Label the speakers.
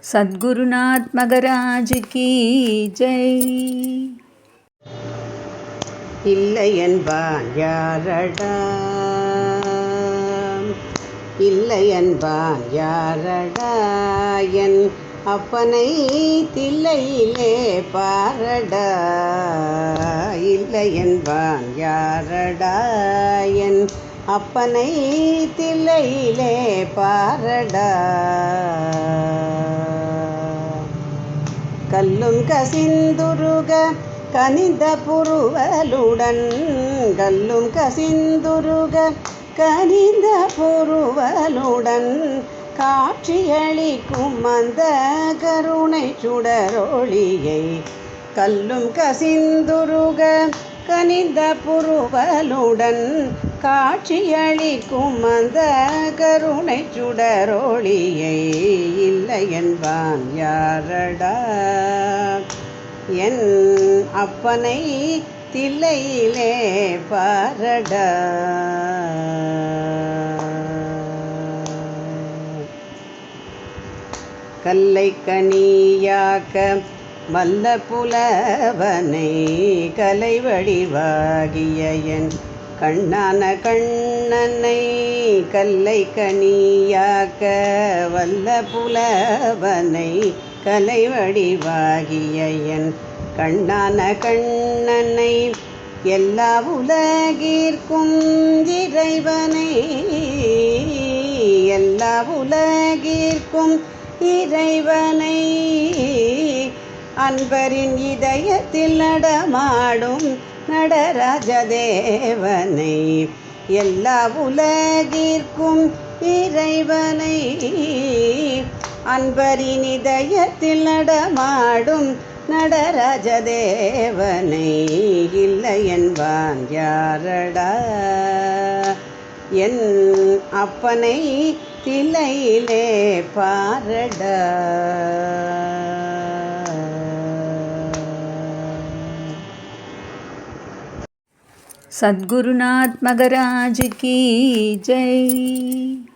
Speaker 1: सद्गुरुनाथ मगराज की जय।
Speaker 2: இல்லை என்பான் யாரடா, இல்லை என்பான் யாரடா, என் அப்பனை தில்லையிலே பாரடா. இல்லை என்பான் யாரடா, என் அப்பனை தில்லையிலே பாரடா. கல்லும் கசிந்துருக கனிந்த புருவலுடன், கல்லும் கசிந்துருக கனிந்த புருவலுடன் காட்சியளிக்கும் அந்த கருணை சுடரொளியை. கல்லும் கசிந்துருக கனிந்த புருவலுடன் காட்சியளிக்கும் அந்த கருணை சுடரொளியை. இல்லை என்பான் யாரடா, என் அப்பனை தில்லையிலே பாரடா. கல்லை கனியாக்க வல்ல புலவனை, கலை வடிவாகிய என் கண்ணான கண்ணனை. கல்லை கனியாக்க வல்ல புலவனை, கலை வடிவாகிய என் கண்ணான கண்ணனை. எல்லா உலகிற்கும் இறைவனை, எல்லா உலகிற்கும் இறைவனை. அன்பரின் இதயத்தில் நடமாடும் நடராஜ தேவனை. எல்லா உலகிற்கும் இறைவனை, அன்பரின் இதயத்தில் நடமாடும் நடராஜ தேவனை. இல்லை என்பான் யாரடா, என் அப்பனை தில்லையிலே பாரடா.
Speaker 1: सद्गुरुनाथ मगराज की जय।